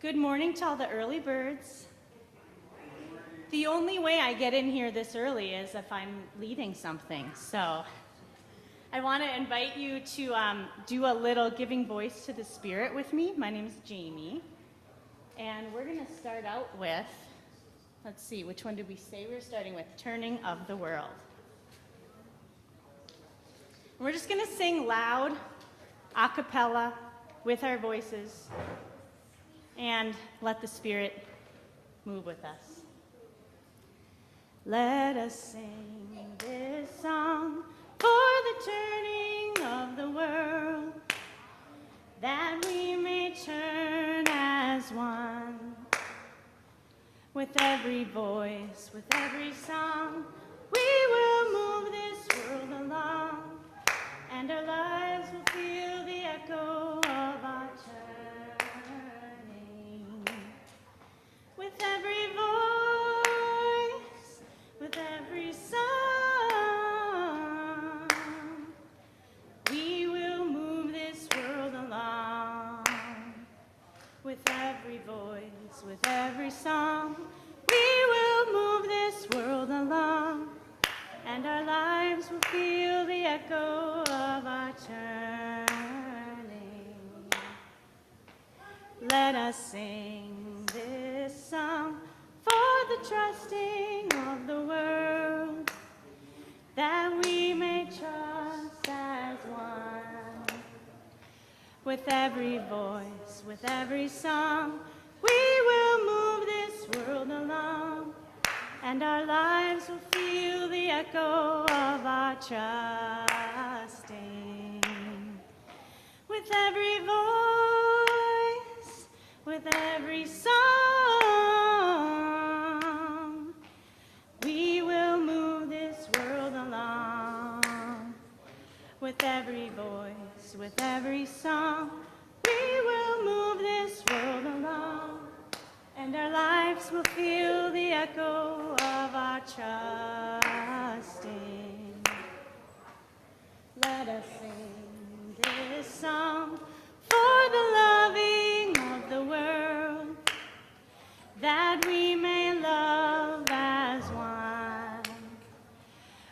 Good morning to all the early birds. The only way I get in here this early is if I'm leading something. So I want to invite you to do a little giving voice to the Spirit with me. My name is Jamie. And we're going to start out with, let's see, which one did we say? We were starting with Turning of the World. We're just going to sing loud, a cappella, with our voices, and let the Spirit move with us. Let us sing this song for the turning of the world, that we may turn as one. With every voice, with every song, we will move this world along, and our lives will feel the echo of our turning. With every voice, with every song, we will move this world along. With every voice, with every song, we will move this world along, and our lives will feel the echo of our turning. Let us sing this song for the trusting of the world, that we may trust as one. With every voice, with every song, we will move this world along, and our lives will feel the echo of our trusting. With every voice, with every song, we will move this world along. With every voice, with every song, we will move this world along, and our lives will feel the echo of our trusting. Let us sing this song for the loving of the world, that we may love as one.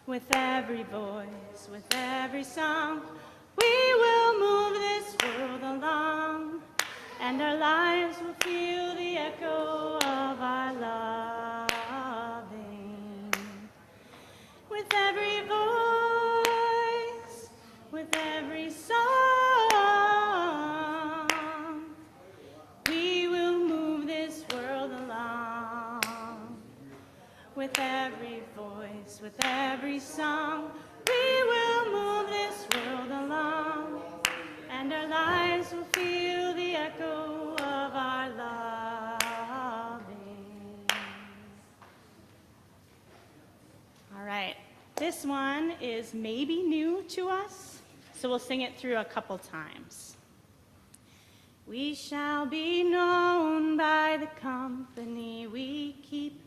With every voice, with every song, we will move this world along, and our lives will feel the echo of our loving. With every voice, with every song, we will move this world along. With every voice, with every song, we will move this world along, and our lives will feel the echo of our loving. All right, this one is maybe new to us, so we'll sing it through a couple times. We shall be known by the company we keep,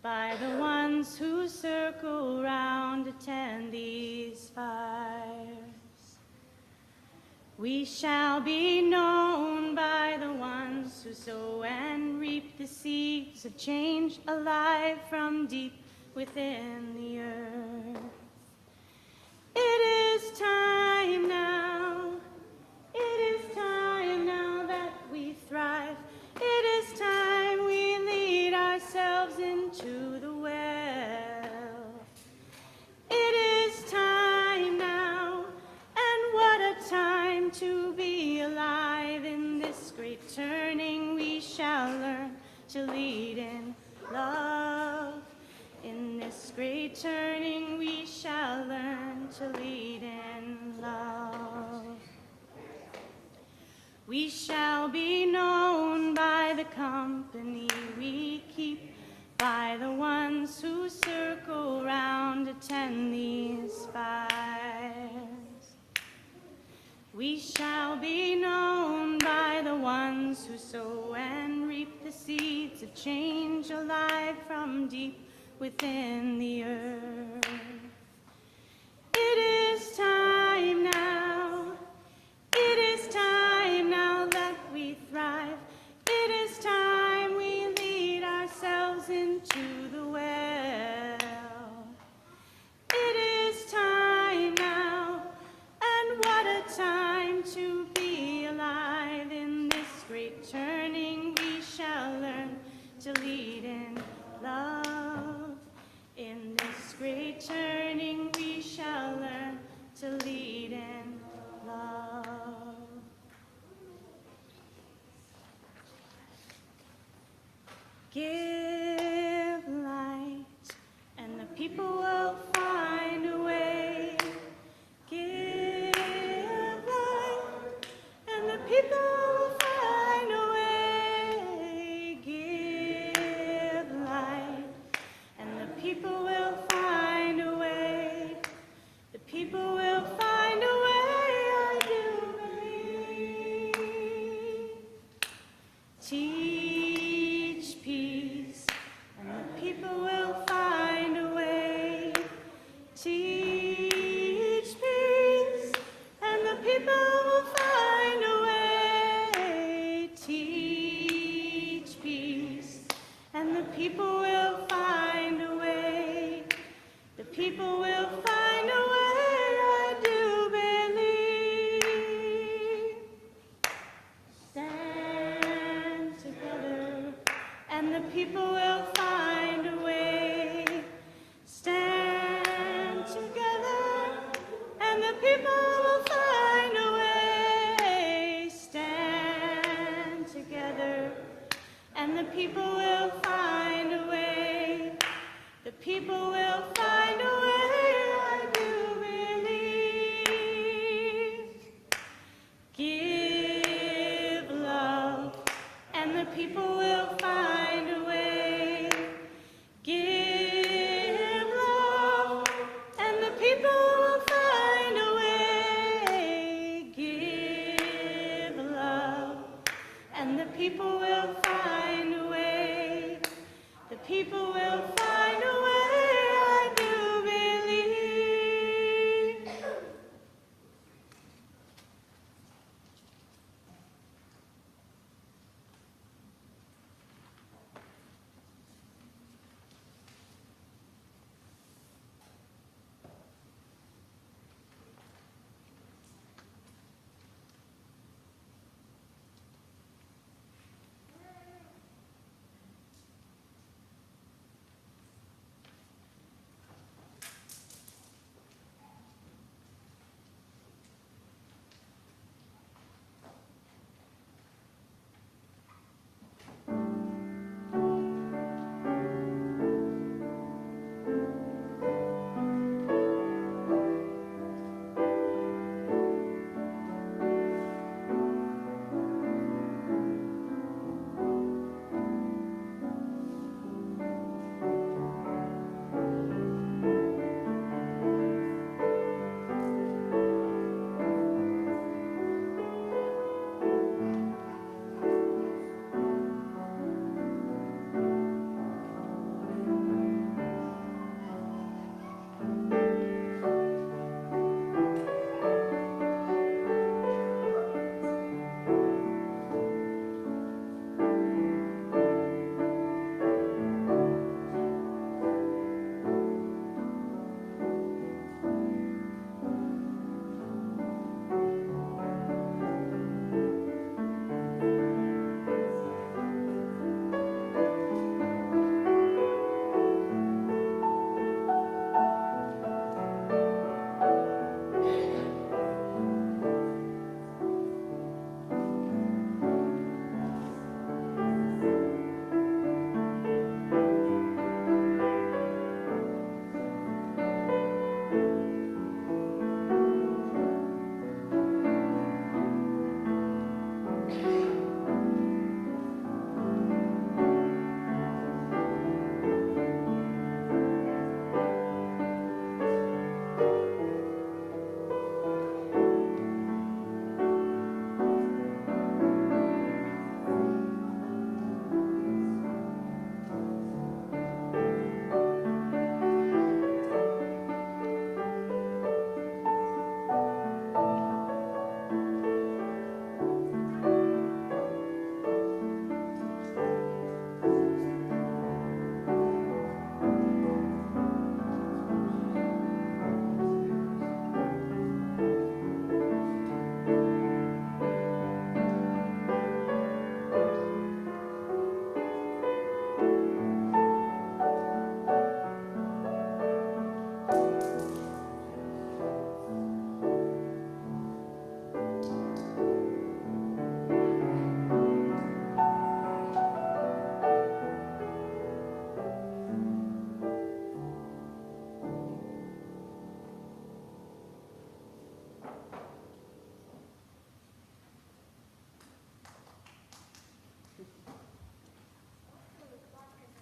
by the ones who circle round, attend these fires. We shall be known by the ones who sow and reap the seeds of change, alive from deep within the earth. It is time now, it is time now that we thrive. It is time we lead ourselves into the well. It is time now, and what a time to be alive. In this great turning we shall learn to lead in love. In this great turning we shall learn to lead in love. We shall be known by the company we keep, by the ones who circle round, attend these fires. We shall be known by the ones who sow and reap the seeds of change, alive from deep within the earth. It is time now, it is time now that we thrive. It is time people will find a way, I do believe. Stand together, and the people will find a way. Stand together, and the people will find a way. Stand together, and the people will find a way. The people will find a way, I do believe. Give love, and the people will find a way. Give love, and the people will find a way. Give love, and the people will find a way. The people will find a way, I do believe.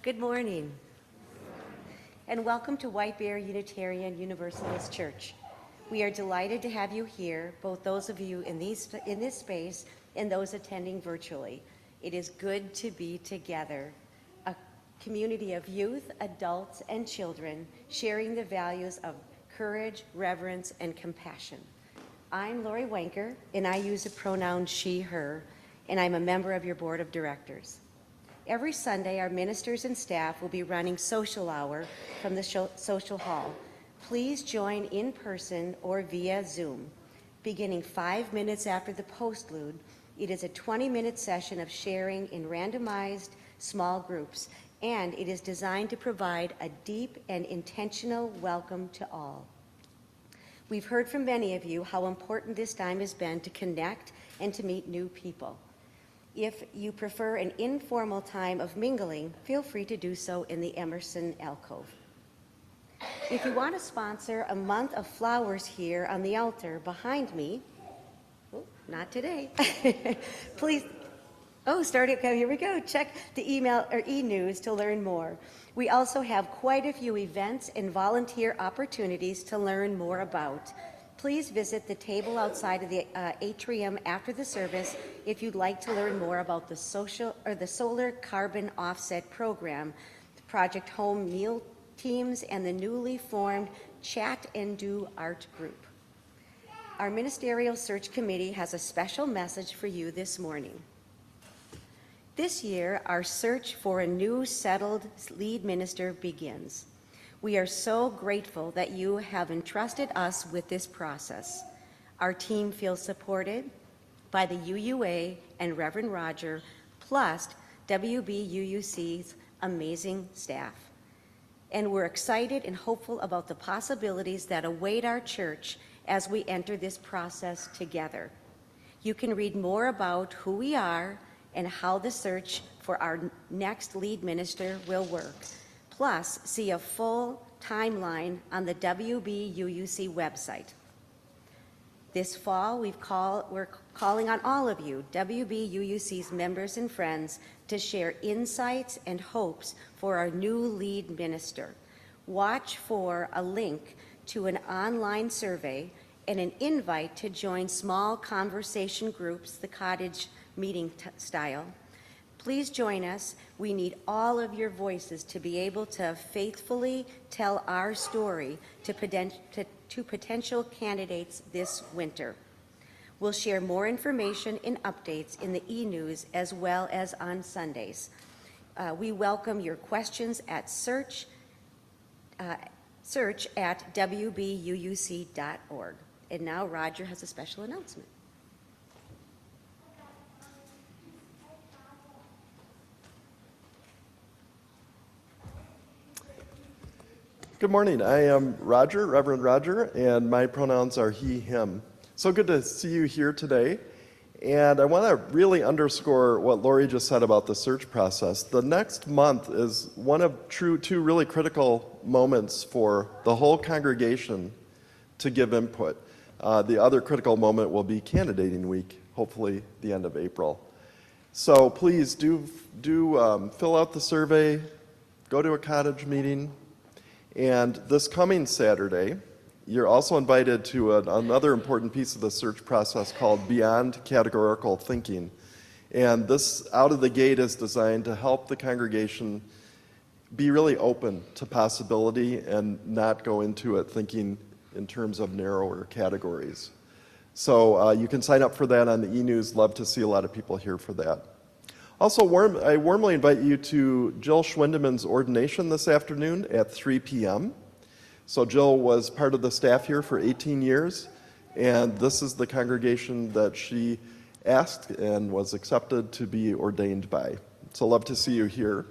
Good morning, and welcome to White Bear Unitarian Universalist Church. We are delighted to have you here, both those of you in this space and those attending virtually. It is good to be together, a community of youth, adults, and children sharing the values of courage, reverence, and compassion. I'm Lori Wanker, and I use the pronoun she, her, and I'm a member of your board of directors. Every Sunday, our ministers and staff will be running social hour from the social hall. Please join in person or via Zoom. Beginning 5 minutes after the postlude, it is a 20-minute session of sharing in randomized small groups, and it is designed to provide a deep and intentional welcome to all. We've heard from many of you how important this time has been to connect and to meet new people. If you prefer an informal time of mingling, feel free to do so in the Emerson alcove. If you want to sponsor a month of flowers here on the altar behind me, not today, please, okay, here we go. Check the email or e-news to learn more. We also have quite a few events and volunteer opportunities to learn more about. Please visit the table outside of the atrium after the service if you'd like to learn more about the solar carbon offset program, the Project Home Meal Teams, and the newly formed Chat and Do Art Group. Our Ministerial Search Committee has a special message for you this morning. This year, our search for a new settled lead minister begins. We are so grateful that you have entrusted us with this process. Our team feels supported by the UUA and Reverend Roger, plus WBUUC's amazing staff. And we're excited and hopeful about the possibilities that await our church as we enter this process together. You can read more about who we are and how the search for our next lead minister will work. Plus, see a full timeline on the WBUUC website. This fall, we're calling on all of you, WBUUC's members and friends, to share insights and hopes for our new lead minister. Watch for a link to an online survey and an invite to join small conversation groups, the cottage meeting style. Please join us. We need all of your voices to be able to faithfully tell our story to potential candidates this winter. We'll share more information and updates in the e-news as well as on Sundays. We welcome your questions at search at wbuuc.org. And now Roger has a special announcement. Good morning. I am Roger, Reverend Roger, and my pronouns are he, him. So good to see you here today. And I want to really underscore what Lori just said about the search process. The next month is one of two really critical moments for the whole congregation to give input. The other critical moment will be candidating week, hopefully the end of April. So please do fill out the survey, go to a cottage meeting. And this coming Saturday, you're also invited to another important piece of the search process called Beyond Categorical Thinking. And this, out of the gate, is designed to help the congregation be really open to possibility and not go into it thinking in terms of narrower categories. So you can sign up for that on the e-news. Love to see a lot of people here for that. Also, I warmly invite you to Jill Schwindemann's ordination this afternoon at 3 p.m. So Jill was part of the staff here for 18 years, and this is the congregation that she asked and was accepted to be ordained by. So love to see you here.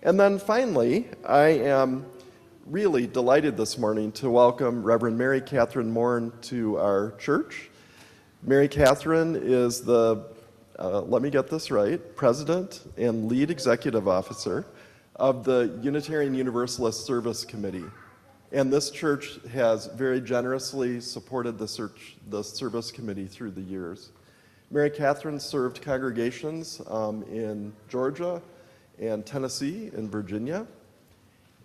And then finally, I am really delighted this morning to welcome Reverend Mary Catherine Morin to our church. Mary Catherine is the let me get this right, President and Lead Executive Officer of the Unitarian Universalist Service Committee. And this church has very generously supported the Service Committee through the years. Mary Catherine served congregations in Georgia and Tennessee and Virginia,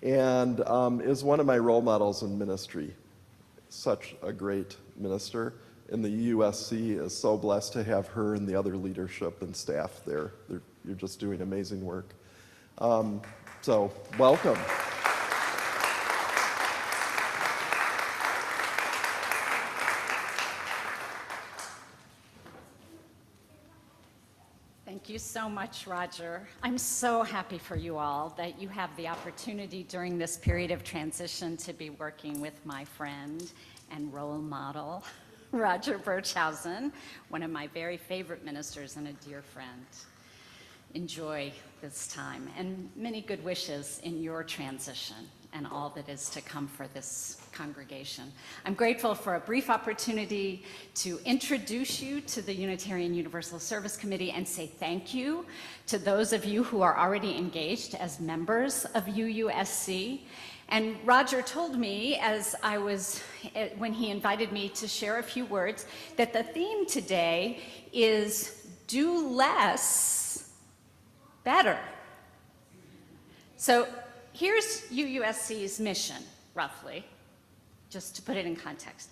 and is one of my role models in ministry. Such a great minister. And the USC is so blessed to have her and the other leadership and staff there. You're just doing amazing work. So welcome. Thank Thank you so much, Roger. I'm so happy for you all that you have the opportunity during this period of transition to be working with my friend and role model, Roger Birchhausen, one of my very favorite ministers and a dear friend. Enjoy this time and many good wishes in your transition and all that is to come for this congregation. I'm grateful for a brief opportunity to introduce you to the Unitarian Universalist Service Committee and say thank you to those of you who are already engaged as members of UUSC. And Roger told me when he invited me to share a few words, that the theme today is do less, better. So here's UUSC's mission, roughly, just to put it in context.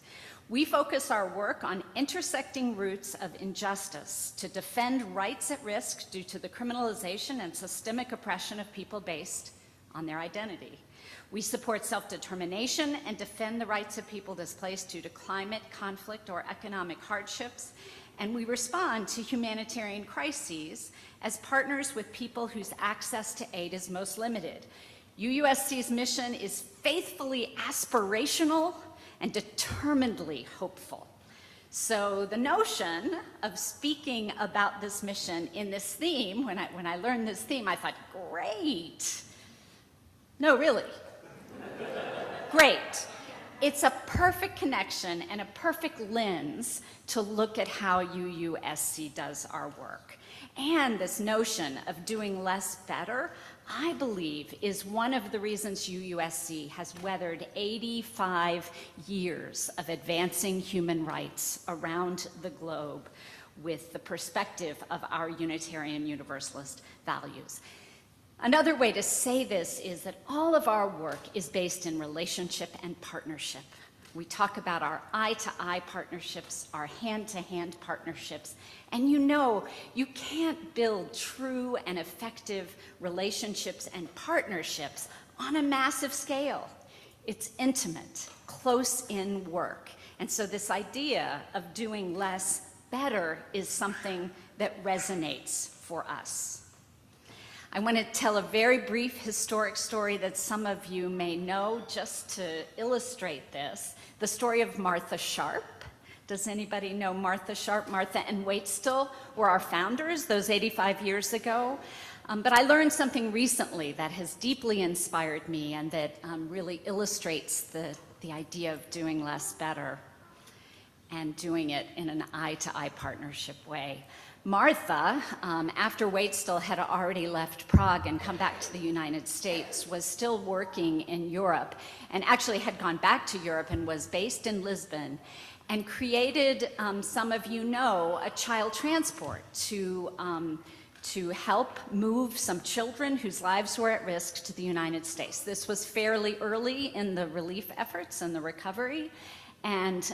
We focus our work on intersecting roots of injustice to defend rights at risk due to the criminalization and systemic oppression of people based on their identity. We support self-determination and defend the rights of people displaced due to climate, conflict, or economic hardships. And we respond to humanitarian crises as partners with people whose access to aid is most limited. UUSC's mission is faithfully aspirational and determinedly hopeful. So the notion of speaking about this mission in this theme, when I learned this theme, I thought, great. No, really. Great. It's a perfect connection and a perfect lens to look at how UUSC does our work. And this notion of doing less better, I believe, is one of the reasons UUSC has weathered 85 years of advancing human rights around the globe with the perspective of our Unitarian Universalist values. Another way to say this is that all of our work is based in relationship and partnership. We talk about our eye-to-eye partnerships, our hand-to-hand partnerships, and you can't build true and effective relationships and partnerships on a massive scale. It's intimate, close-in work. And so this idea of doing less better is something that resonates for us. I want to tell a very brief historic story that some of you may know just to illustrate this. The story of Martha Sharp. Does anybody know Martha Sharp? Martha and Waitstill were our founders those 85 years ago. But I learned something recently that has deeply inspired me and that really illustrates the idea of doing less better and doing it in an eye-to-eye partnership way. Martha, after Waitstill had already left Prague and come back to the United States, was still working in Europe and actually had gone back to Europe and was based in Lisbon and created, some of you know, a child transport to help move some children whose lives were at risk to the United States. This was fairly early in the relief efforts and the recovery. And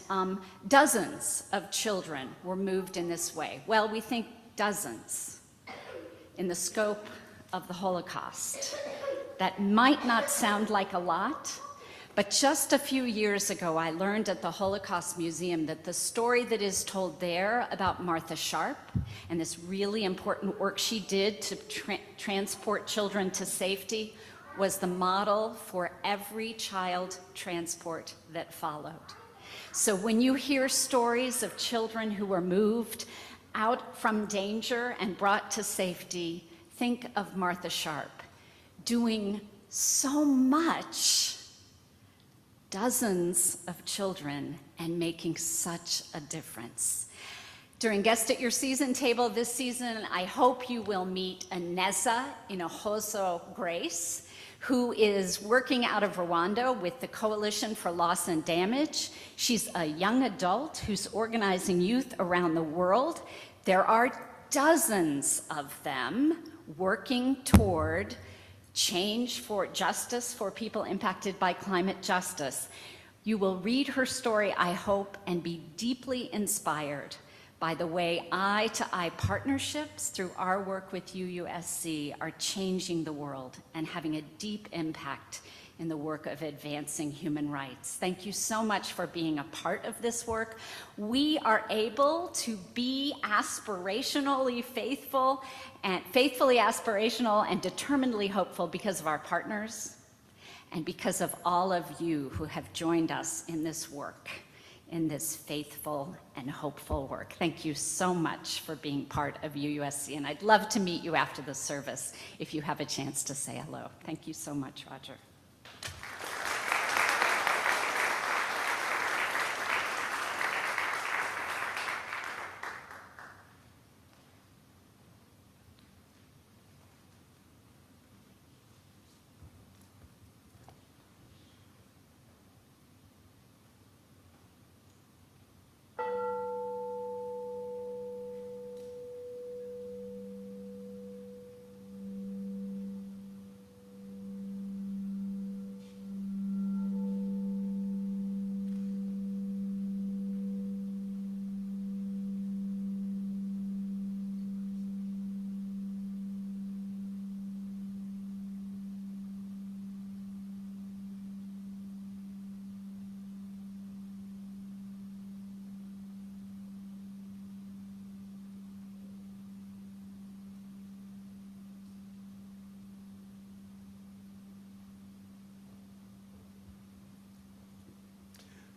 dozens of children were moved in this way. Well, we think dozens in the scope of the Holocaust. That might not sound like a lot, but just a few years ago, I learned at the Holocaust Museum that the story that is told there about Martha Sharp and this really important work she did to transport children to safety was the model for every child transport that followed. So when you hear stories of children who were moved out from danger and brought to safety, think of Martha Sharp doing so much, dozens of children, and making such a difference. During Guest at Your Season Table this season, I hope you will meet Ineza Inojoso Grace, who is working out of Rwanda with the Coalition for Loss and Damage. She's a young adult who's organizing youth around the world. There are dozens of them working toward change for justice for people impacted by climate justice. You will read her story, I hope, and be deeply inspired by the way eye-to-eye partnerships through our work with UUSC are changing the world and having a deep impact in the work of advancing human rights. Thank you so much for being a part of this work. We are able to be aspirationally faithful and faithfully aspirational and determinedly hopeful because of our partners and because of all of you who have joined us in this work, in this faithful and hopeful work. Thank you so much for being part of UUSC, and I'd love to meet you after the service if you have a chance to say hello. Thank you so much, Roger.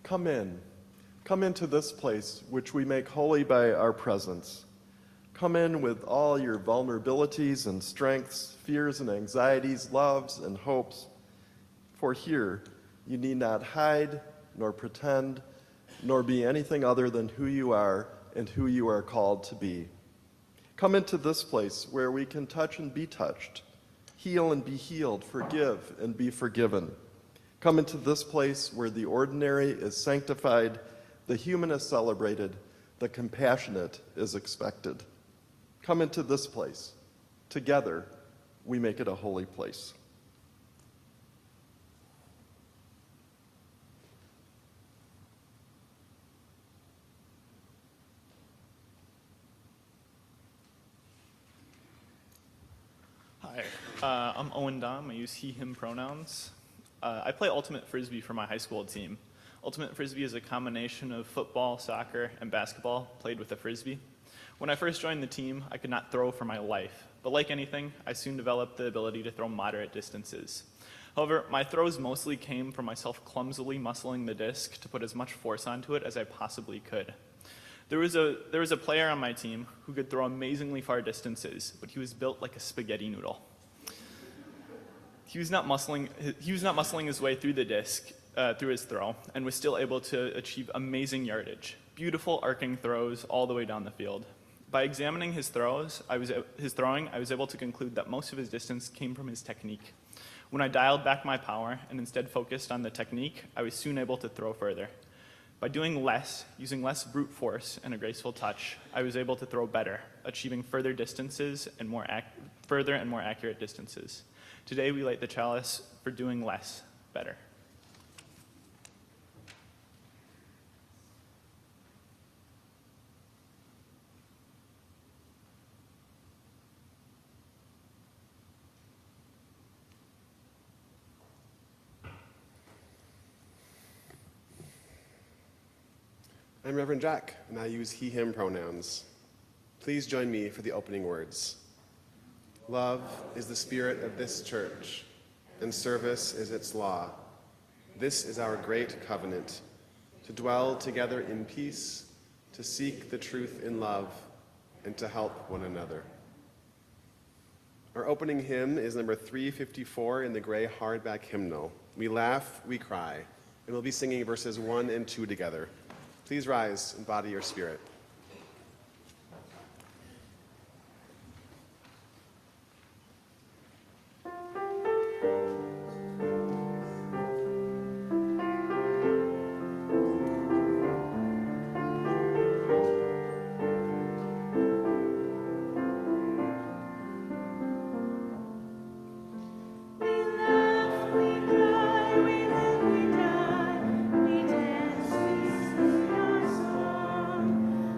Come in. Come into this place, which we make holy by our presence. Come in with all your vulnerabilities and strengths, fears and anxieties, loves and hopes. For here, you need not hide, nor pretend, nor be anything other than who you are and who you are called to be. Come into this place where we can touch and be touched, heal and be healed, forgive and be forgiven. Come into this place where the ordinary is sanctified, the human is celebrated, the compassionate is expected. Come into this place. Together, we make it a holy place. Hi, I'm Owen Dom. I use he, him pronouns. I play Ultimate Frisbee for my high school team. Ultimate Frisbee is a combination of football, soccer, and basketball played with a Frisbee. When I first joined the team, I could not throw for my life, but like anything, I soon developed the ability to throw moderate distances. However, my throws mostly came from myself clumsily muscling the disc to put as much force onto it as I possibly could. There was a player on my team who could throw amazingly far distances, but he was built like a spaghetti noodle. He was not muscling his way through the disc, through his throw, and was still able to achieve amazing yardage, beautiful arcing throws all the way down the field. By examining his throwing, I was able to conclude that most of his distance came from his technique. When I dialed back my power and instead focused on the technique, I was soon able to throw further. By doing less, using less brute force and a graceful touch, I was able to throw better, achieving further distances and more accurate distances. Today, we light the chalice for doing less, better. I'm Reverend Jack, and I use he, him pronouns. Please join me for the opening words. Love is the spirit of this church, and service is its law. This is our great covenant, to dwell together in peace, to seek the truth in love, and to help one another. Our opening hymn is number 354 in the gray hardback hymnal. We laugh, we cry, and we'll be singing verses 1 and 2 together. Please rise and embody your spirit. We dance, we sing our song.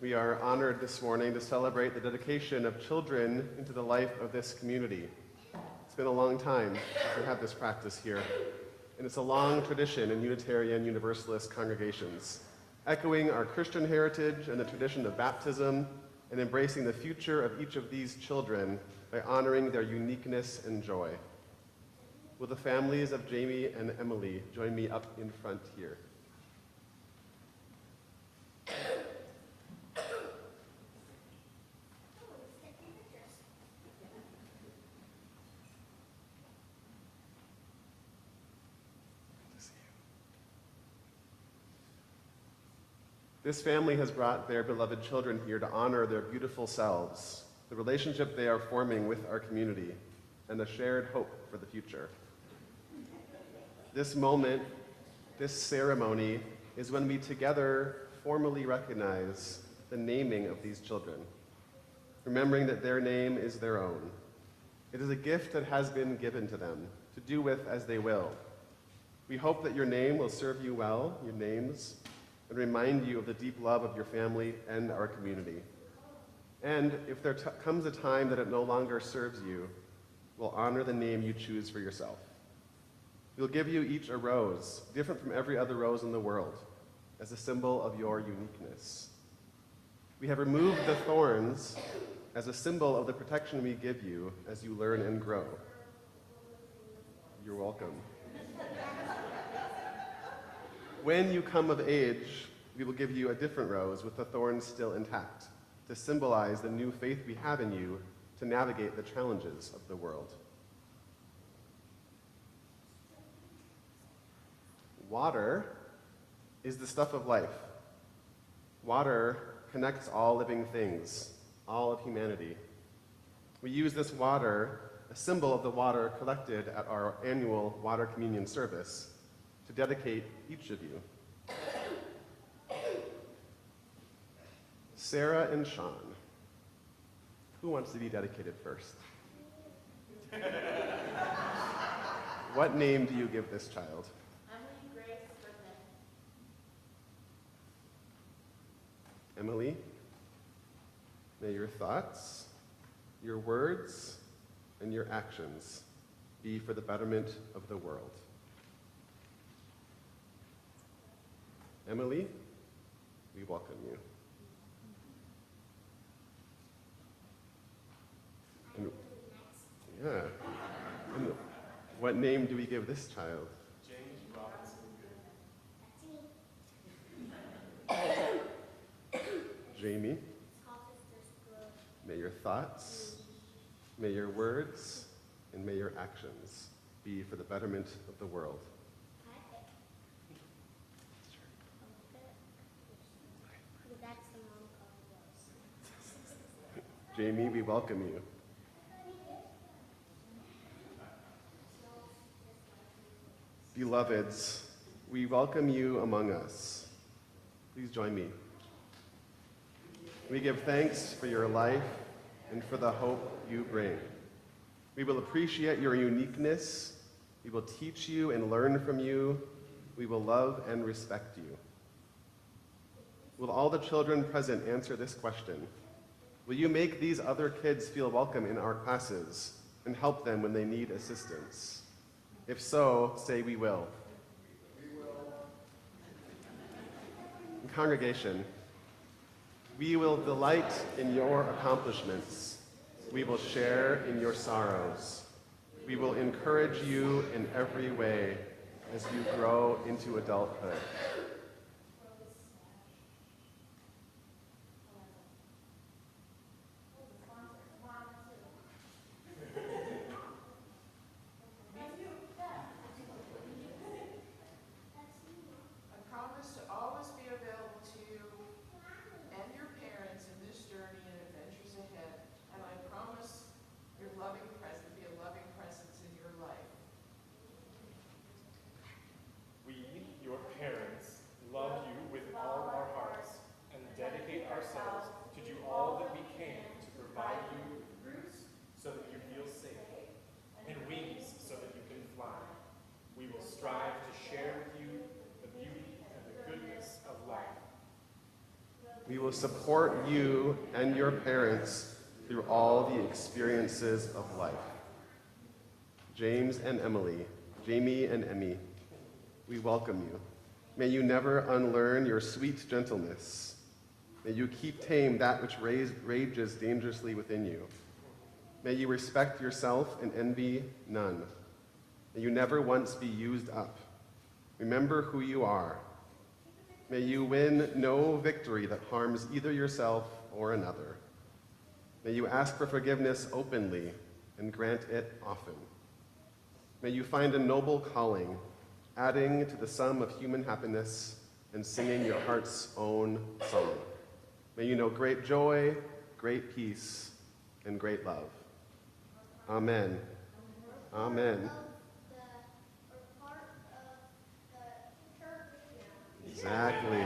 We are honored this morning to celebrate the dedication of children into the life of this community. It's been a long time since we had this practice here, and it's a long tradition in Unitarian Universalist congregations, echoing our Christian heritage and the tradition of baptism and embracing the future of each of these children by honoring their uniqueness and joy. Will the families of Jamie and Emily join me up in front here? This family has brought their beloved children here to honor their beautiful selves, the relationship they are forming with our community, and a shared hope for the future. This moment, this ceremony, is when we together formally recognize the naming of these children, remembering that their name is their own. It is a gift that has been given to them to do with as they will. We hope that your name will serve you well, your names, and remind you of the deep love of your family and our community. And if there comes a time that it no longer serves you, we'll honor the name you choose for yourself. We'll give you each a rose, different from every other rose in the world, as a symbol of your uniqueness. We have removed the thorns as a symbol of the protection we give you as you learn and grow. You're welcome. When you come of age, we will give you a different rose with the thorns still intact, to symbolize the new faith we have in you to navigate the challenges of the world. Water is the stuff of life. Water connects all living things, all of humanity. We use this water, a symbol of the water collected at our annual water communion service, to dedicate each of you. Sarah and Sean, who wants to be dedicated first? What name do you give this child? Emily, may your thoughts, your words, and your actions be for the betterment of the world. Emily, we welcome you. And, and what name do we give this child? Jamie, may your thoughts, may your words, and may your actions be for the betterment of the world. Jamie, we welcome you. Beloveds, we welcome you among us. Please join me. We give thanks for your life and for the hope you bring. We will appreciate your uniqueness. We will teach you and learn from you. We will love and respect you. Will all the children present answer this question? Will you make these other kids feel welcome in our classes and help them when they need assistance? If so, say we will. We will. Congregation, we will delight in your accomplishments. We will share in your sorrows. We will encourage you in every way as you grow into adulthood. Your parents, We will support you and your parents through all the experiences of life. James and Emily, Jamie and Emmy, we welcome you. May you never unlearn your sweet gentleness. May you keep tame that which rages dangerously within you. May you respect yourself and envy none. May you never once be used up. Remember who you are. May you win no victory that harms either yourself or another. May you ask for forgiveness openly and grant it often. May you find a noble calling, adding to the sum of human happiness and singing your heart's own song. May you know great joy, great peace, and great love. Amen. Amen. Exactly.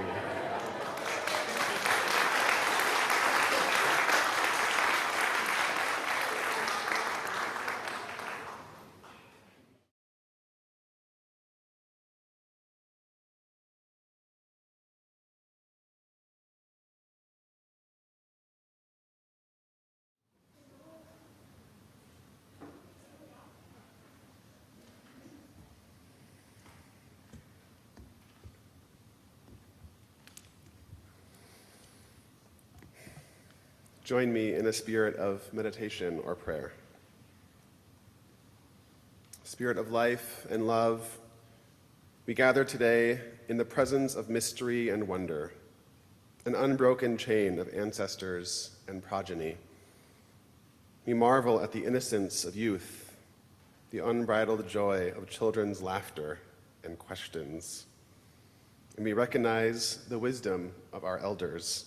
Join me in a spirit of meditation or prayer. Spirit of life and love, we gather today in the presence of mystery and wonder, an unbroken chain of ancestors and progeny. We marvel at the innocence of youth, the unbridled joy of children's laughter and questions, and we recognize the wisdom of our elders.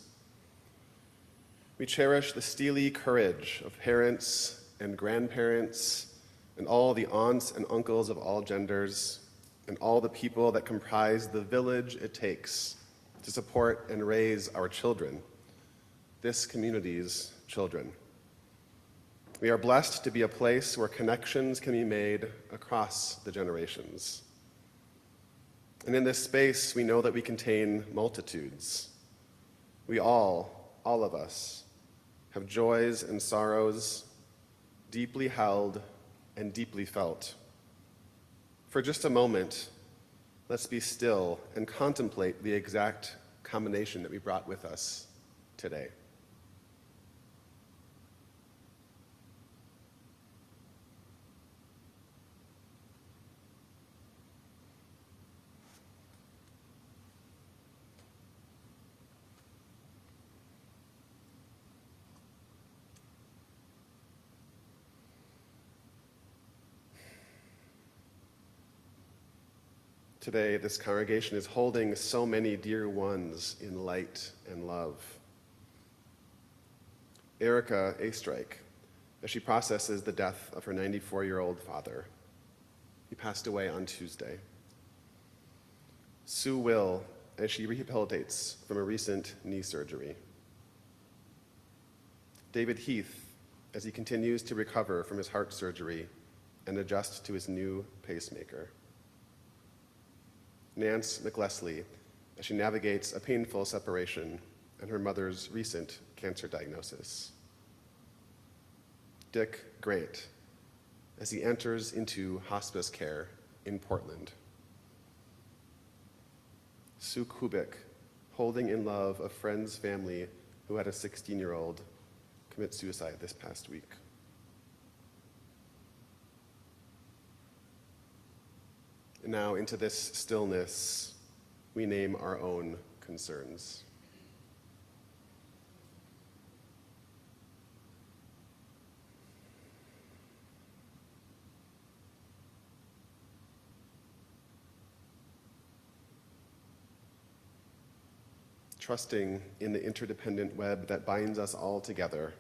We cherish the steely courage of parents and grandparents and all the aunts and uncles of all genders and all the people that comprise the village it takes to support and raise our children, this community's children. We are blessed to be a place where connections can be made across the generations. And in this space, we know that we contain multitudes. We all of us, have joys and sorrows, deeply held and deeply felt. For just a moment, let's be still and contemplate the exact combination that we brought with us today. Today, this congregation is holding so many dear ones in light and love. Erica Astrike, as she processes the death of her 94-year-old father. He passed away on Tuesday. Sue Will, as she rehabilitates from a recent knee surgery. David Heath, as he continues to recover from his heart surgery and adjust to his new pacemaker. Nance McLesley, as she navigates a painful separation and her mother's recent cancer diagnosis. Dick Grant, as he enters into hospice care in Portland. Sue Kubik, holding in love a friend's family who had a 16-year-old commit suicide this past week. And now, into this stillness, we name our own concerns. Trusting in the interdependent web that binds us all together,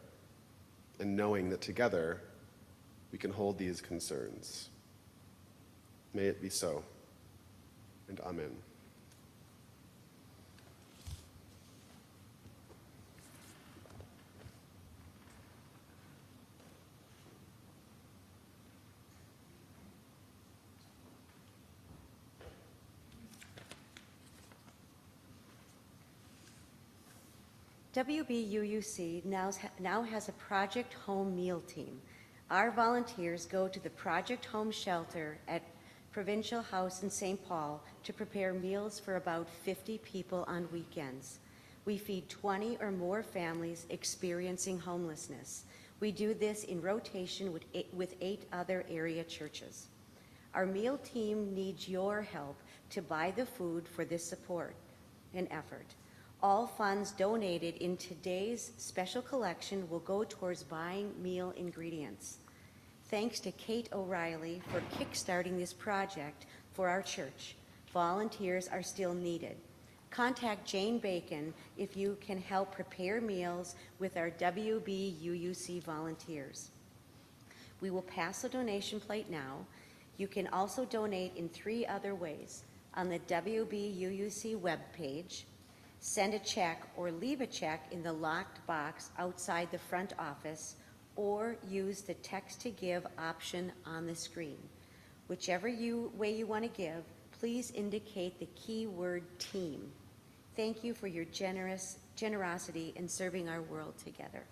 and knowing that together we can hold these concerns. May it be so, and amen. WBUUC now has a Project Home meal team. Our volunteers go to the Project Home shelter at Provincial House in St. Paul to prepare meals for about 50 people on weekends. We feed 20 or more families experiencing homelessness. We do this in rotation with 8 other area churches. Our meal team needs your help to buy the food for this support and effort. All funds donated in today's special collection will go towards buying meal ingredients. Thanks to Kate O'Reilly for kickstarting this project for our church. Volunteers are still needed. Contact Jane Bacon if you can help prepare meals with our WBUUC volunteers. We will pass the donation plate now. You can also donate in 3 other ways: on the WBUUC webpage, send a check or leave a check in the locked box outside the front office, or use the text to give option on the screen. Whichever way you want to give, please indicate the keyword team. Thank you for your generosity in serving our world together.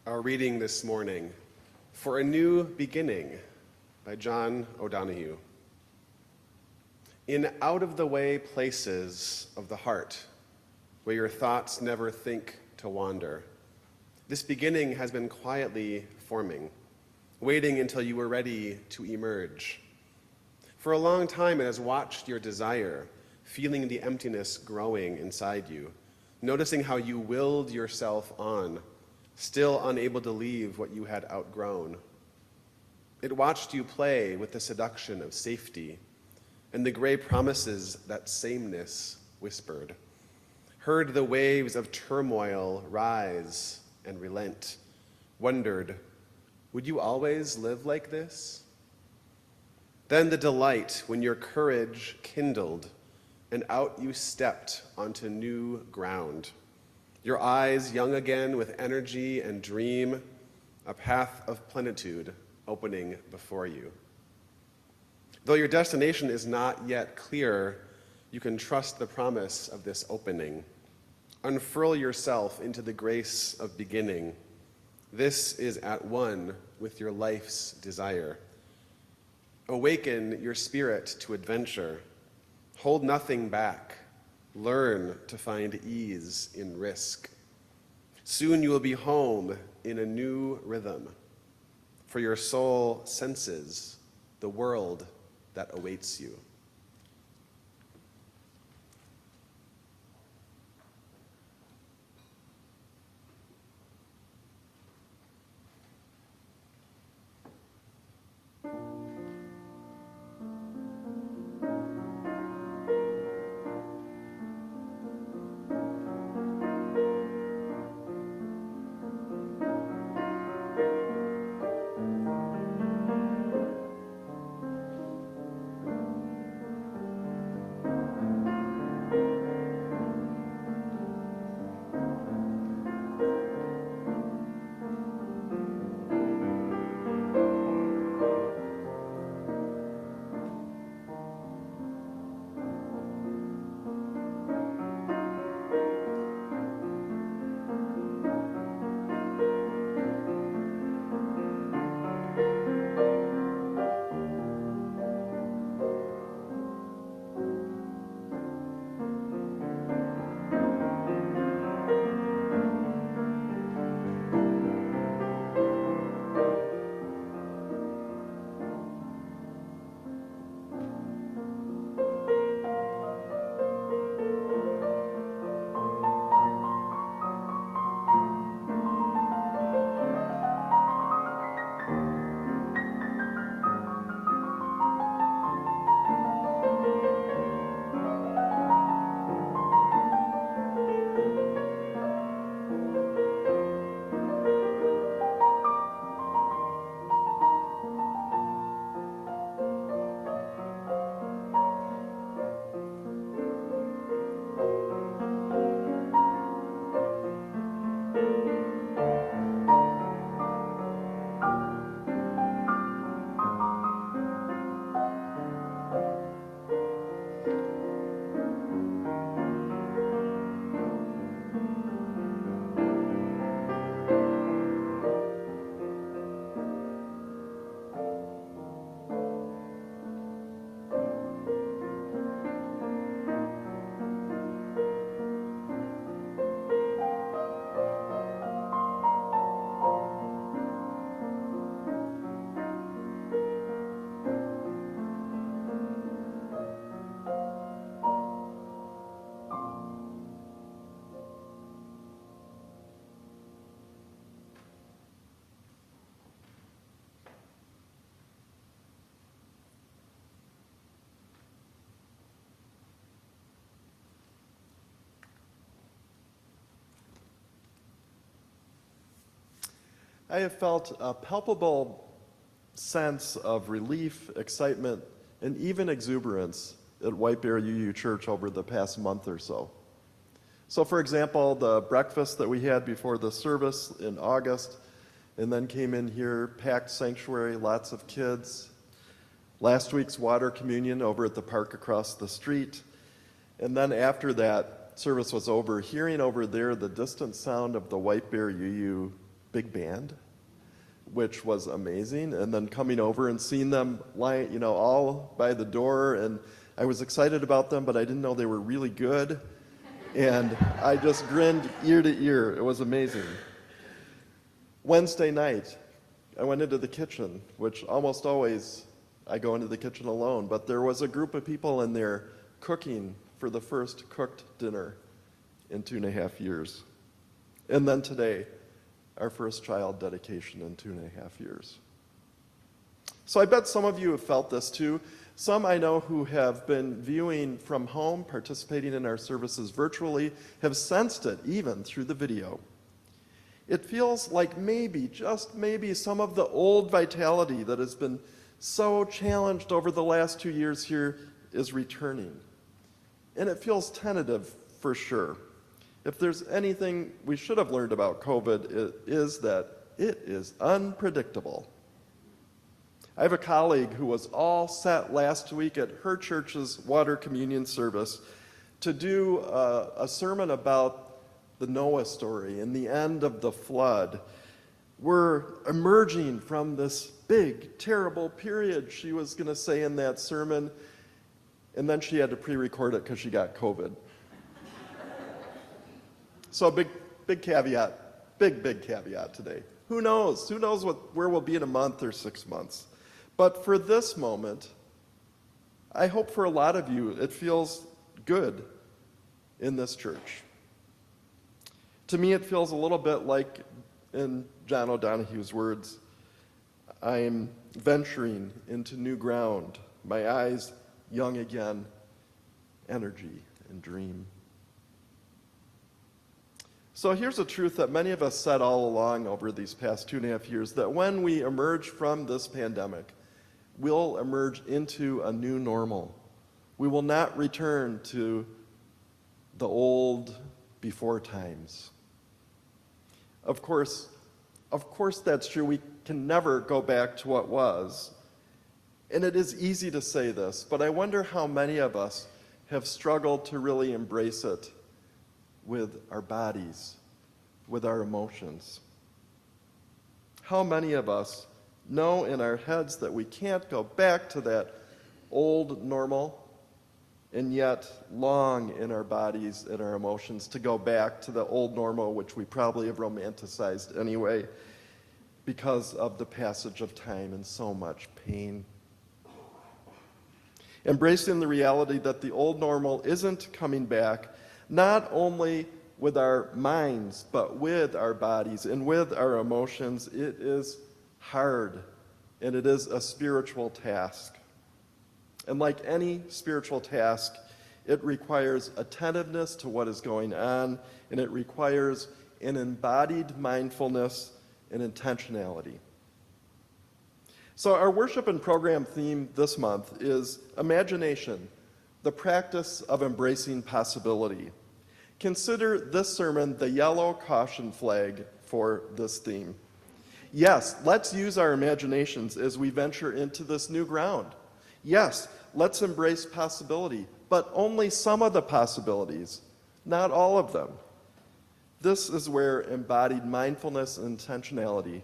Our reading this morning, For a New Beginning by John O'Donohue. In out-of-the-way places of the heart, where your thoughts never think to wander, this beginning has been quietly forming, waiting until you were ready to emerge. For a long time it has watched your desire, feeling the emptiness growing inside you, noticing how you willed yourself on, still unable to leave what you had outgrown. It watched you play with the seduction of safety and the gray promises that sameness whispered, heard the waves of turmoil rise and relent, wondered, would you always live like this? Then the delight when your courage kindled and out you stepped onto new ground. Your eyes young again with energy and dream, a path of plenitude opening before you. Though your destination is not yet clear, you can trust the promise of this opening. Unfurl yourself into the grace of beginning. This is at one with your life's desire. Awaken your spirit to adventure. Hold nothing back. Learn to find ease in risk. Soon you will be home in a new rhythm, for your soul senses the world that awaits you. I have felt a palpable sense of relief, excitement, and even exuberance at White Bear UU Church over the past month or so. So for example, the breakfast that we had before the service in August, and then came in here, packed sanctuary, lots of kids. Last week's water communion over at the park across the street. And then after that service was over, hearing over there the distant sound of the White Bear UU big band, which was amazing. And then coming over and seeing them lying, all by the door. And I was excited about them, but I didn't know they were really good. And I just grinned ear to ear. It was amazing. Wednesday night, I went into the kitchen, which almost always I go into the kitchen alone, but there was a group of people in there cooking for the first cooked dinner in 2.5 years. And then today, our first child dedication in 2.5 years. So I bet some of you have felt this too. Some I know who have been viewing from home, participating in our services virtually, have sensed it even through the video. It feels like maybe, just maybe, some of the old vitality that has been so challenged over the last 2 years here is returning. and it feels tentative for sure. If there's anything we should have learned about COVID, it is that it is unpredictable. I have a colleague who was all set last week at her church's water communion service to do a sermon about the Noah story and the end of the flood. We're emerging from this big, terrible period, she was going to say in that sermon, and then she had to pre-record it because she got COVID. So big caveat, big caveat today. Who knows? Who knows where we'll be in a month or 6 months? But for this moment, I hope for a lot of you it feels good in this church. To me, it feels a little bit like in John O'Donohue's words, I'm venturing into new ground, my eyes young again, energy and dream. So here's a truth that many of us said all along over these past 2.5 years, that when we emerge from this pandemic, we'll emerge into a new normal. We will not return to the old before times. Of course that's true. We can never go back to what was. And it is easy to say this, but I wonder how many of us have struggled to really embrace it with our bodies, with our emotions. How many of us know in our heads that we can't go back to that old normal, and yet long in our bodies and our emotions to go back to the old normal, which we probably have romanticized anyway because of the passage of time and so much pain. Embracing the reality that the old normal isn't coming back, not only with our minds, but with our bodies and with our emotions, it is hard, and it is a spiritual task. And like any spiritual task, it requires attentiveness to what is going on, and it requires an embodied mindfulness and intentionality. So our worship and program theme this month is imagination, the practice of embracing possibility. Consider this sermon the yellow caution flag for this theme. Yes, let's use our imaginations as we venture into this new ground. Yes, let's embrace possibility, but only some of the possibilities, not all of them. This is where embodied mindfulness and intentionality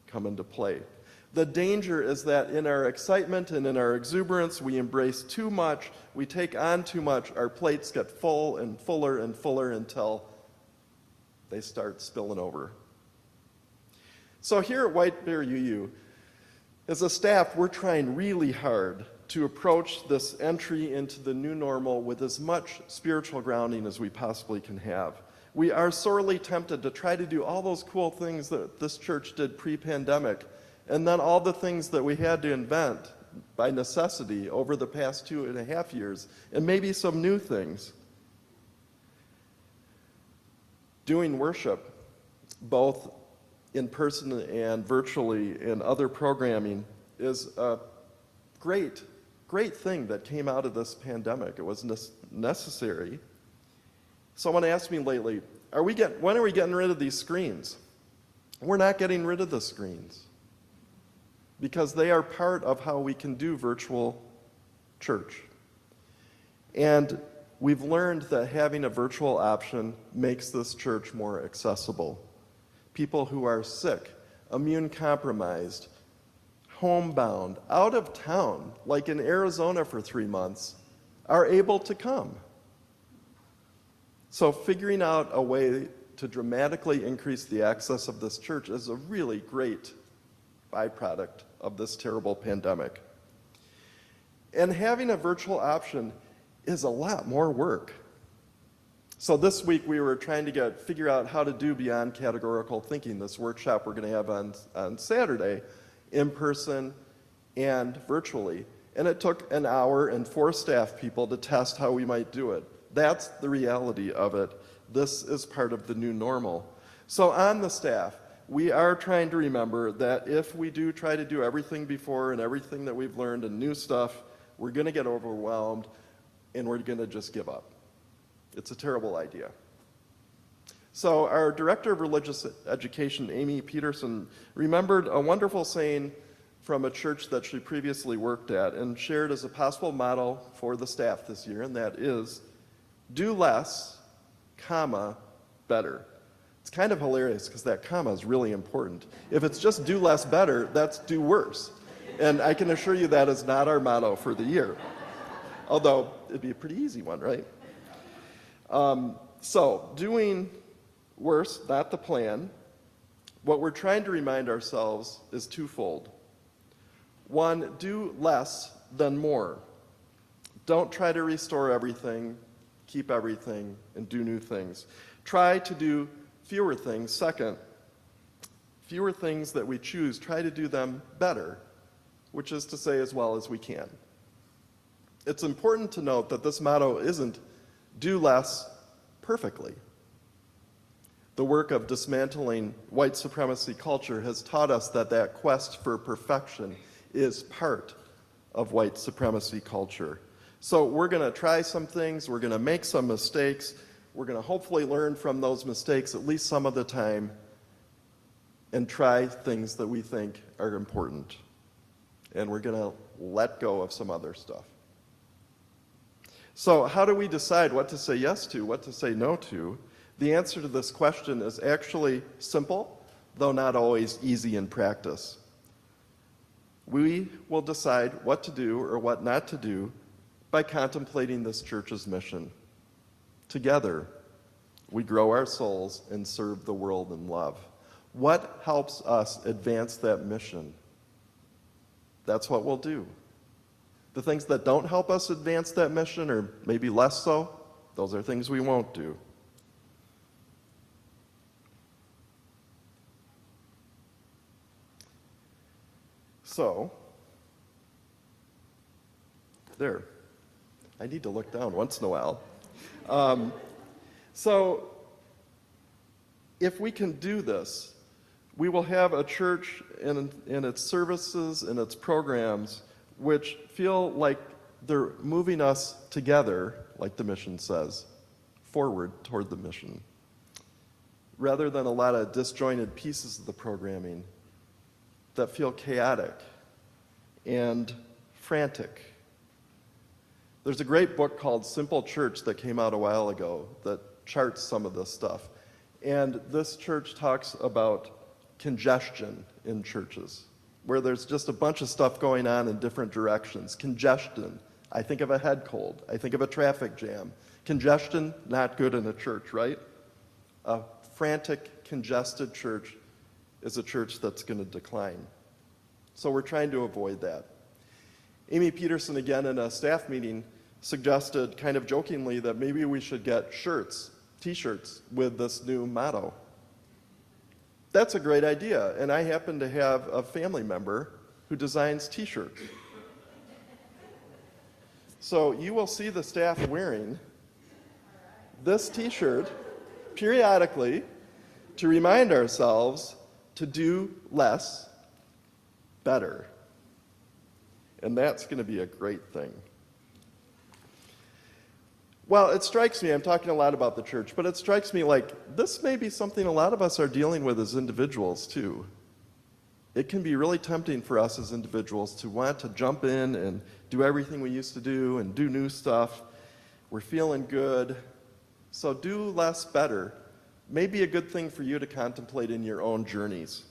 come into play. The danger is that in our excitement and in our exuberance, we embrace too much, we take on too much, our plates get full and fuller until they start spilling over. So here at White Bear UU, as a staff, we're trying really hard to approach this entry into the new normal with as much spiritual grounding as we possibly can have. We are sorely tempted to try to do all those cool things that this church did pre-pandemic, and then all the things that we had to invent by necessity over the past 2.5 years, and maybe some new things. Doing worship, both in person and virtually and other programming, is a great thing that came out of this pandemic. It was necessary. Someone asked me lately, when are we getting rid of these screens? We're not getting rid of the screens because they are part of how we can do virtual church. And we've learned that having a virtual option makes this church more accessible. People who are sick, immune compromised, homebound, out of town, like in Arizona for 3 months, are able to come. So figuring out a way to dramatically increase the access of this church is a really great byproduct of this terrible pandemic. And having a virtual option is a lot more work. So this week we were trying to figure out how to do beyond categorical thinking, this workshop we're going to have on Saturday, in person and virtually. And it took an hour and 4 staff people to test how we might do it. That's the reality of it. This is part of the new normal. So on the staff, we are trying to remember that if we do try to do everything before and everything that we've learned and new stuff, we're going to get overwhelmed and we're going to just give up. It's a terrible idea. So our Director of Religious Education, Amy Peterson, remembered a wonderful saying from a church that she previously worked at and shared as a possible motto for the staff this year, and that is, do less, comma, better. It's kind of hilarious because that comma is really important. If it's just do less better, that's do worse. And I can assure you that is not our motto for the year. Although it'd be a pretty easy one, right? So doing worse, not the plan. What we're trying to remind ourselves is twofold. One, do less than more. Don't try to restore everything, keep everything, and do new things. Try to do fewer things. Second, fewer things that we choose, try to do them better, which is to say as well as we can. It's important to note that this motto isn't do less perfectly. The work of dismantling white supremacy culture has taught us that that quest for perfection is part of white supremacy culture. So we're going to try some things, we're going to make some mistakes, we're going to hopefully learn from those mistakes at least some of the time and try things that we think are important. And we're going to let go of some other stuff. So how do we decide what to say yes to, what to say no to? The answer to this question is actually simple, though not always easy in practice. We will decide what to do or what not to do by contemplating this church's mission. Together, we grow our souls and serve the world in love. What helps us advance that mission? That's what we'll do. The things that don't help us advance that mission, or maybe less so, those are things we won't do. So, there. I need to look down once in a while. So, if we can do this, we will have a church in its services and its programs which feel like they're moving us together, like the mission says, forward toward the mission, rather than a lot of disjointed pieces of the programming that feel chaotic and frantic. There's a great book called Simple Church that came out a while ago that charts some of this stuff. And this church talks about congestion in churches, where there's just a bunch of stuff going on in different directions. Congestion, I think of a head cold. I think of a traffic jam. Congestion, not good in a church, right? A frantic, congested church is a church that's going to decline. So we're trying to avoid that. Amy Peterson, again, in a staff meeting, suggested kind of jokingly that maybe we should get shirts, t-shirts, with this new motto. That's a great idea, and I happen to have a family member who designs t-shirts. So you will see the staff wearing this t-shirt periodically to remind ourselves to do less, better. And that's going to be a great thing. Well, it strikes me, I'm talking a lot about the church, but it strikes me like this may be something a lot of us are dealing with as individuals too. It can be really tempting for us as individuals to want to jump in and do everything we used to do and do new stuff. We're feeling good. So do less, better may be a good thing for you to contemplate in your own journeys.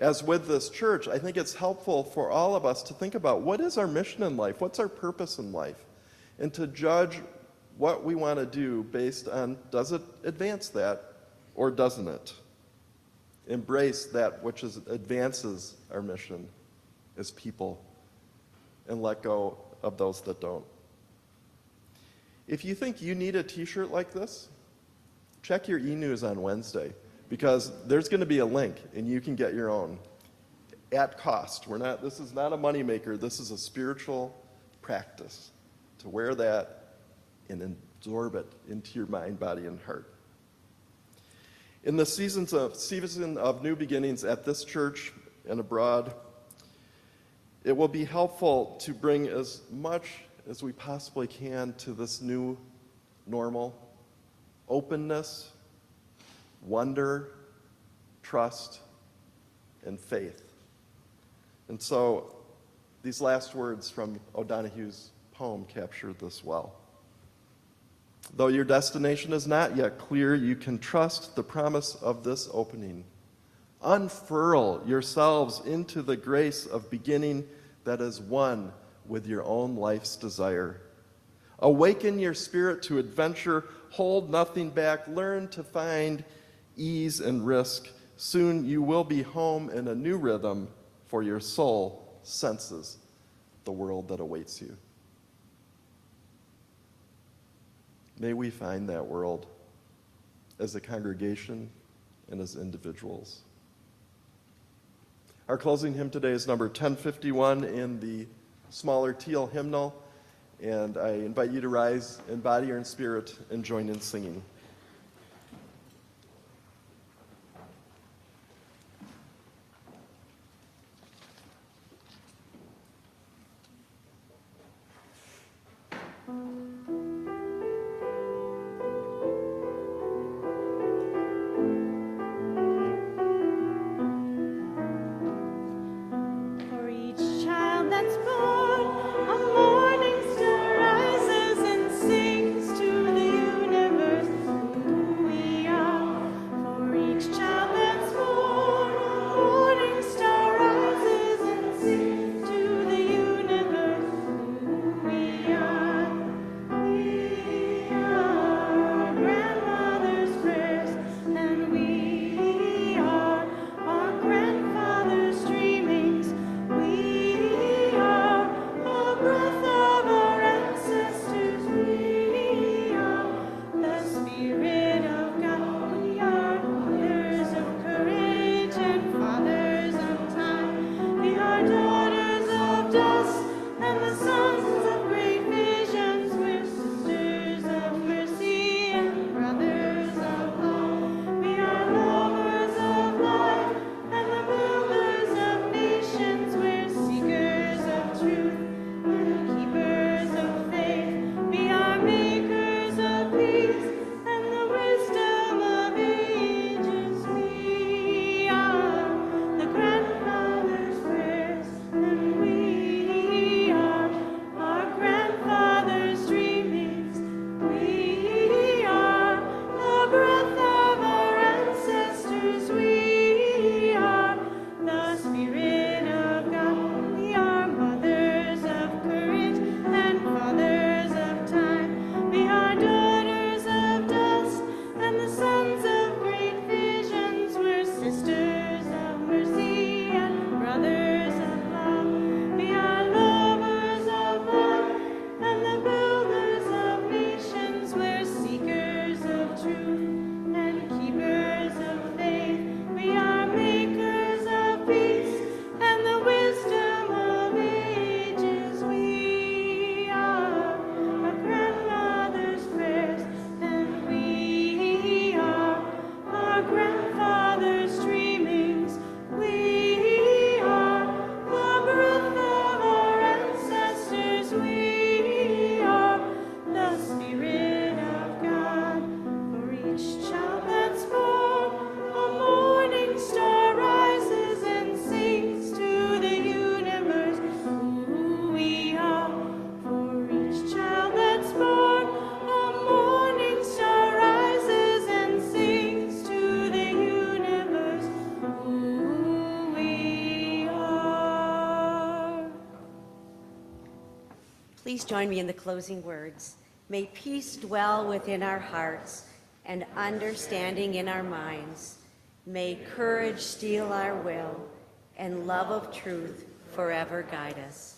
As with this church, I think it's helpful for all of us to think about what is our mission in life, what's our purpose in life, and to judge what we want to do based on does it advance that or doesn't it? Embrace that which advances our mission as people and let go of those that don't. If you think you need a t-shirt like this, check your e-news on Wednesday, because there's going to be a link and you can get your own at cost. This is not a moneymaker, this is a spiritual practice to wear that and absorb it into your mind, body, and heart. In the season of new beginnings at this church and abroad, it will be helpful to bring as much as we possibly can to this new normal, openness, wonder, trust, and faith. And so these last words from O'Donoghue's poem capture this well. Though your destination is not yet clear, you can trust the promise of this opening. Unfurl yourselves into the grace of beginning that is one with your own life's desire. Awaken your spirit to adventure, hold nothing back, learn to find ease and risk. Soon you will be home in a new rhythm, for your soul senses the world that awaits you. May we find that world as a congregation and as individuals. Our closing hymn today is number 1051 in the smaller teal hymnal, and I invite you to rise in body or in spirit and join in singing. For each child that's born, a morning star rises and sings to the universe who we are. For each child that's born, a morning star rises and sings to the universe who we are. We are grandmother's prayers, and we are our grandfather's dreamings. We are a breath of our ancestors. We are the Spirit of God. We are mothers of courage and fathers of time. We are daughters of dust and the sons of great visions. We're sisters of mercy and brothers of love. We are lovers of life and the builders of nations. We're seekers of truth and keepers of faith. We are makers of peace and the wisdom of ages. We are the grandfather's prayers, and we are our grandfather's dreamings. We are the breath of our ancestors. We are the Spirit of God. We are mothers of courage and fathers of time. We are daughters of dust and the sons of great visions. We're sisters of mercy and brothers of love. We are lovers of life and the builders of nations. We're seekers of truth and keepers of faith. We are makers of peace and the wisdom of ages. We are our grandmother's prayers, and we are our grandfather's dreamings. We are the breath of our ancestors. We are the Spirit of God. For each child that's born, a morning star rises and sings to the universe who we are. For each child that's born, a morning star rises and sings to the universe who we are. Please join me in the closing words. May peace dwell within our hearts and understanding in our minds. May courage steel our will and love of truth forever guide us.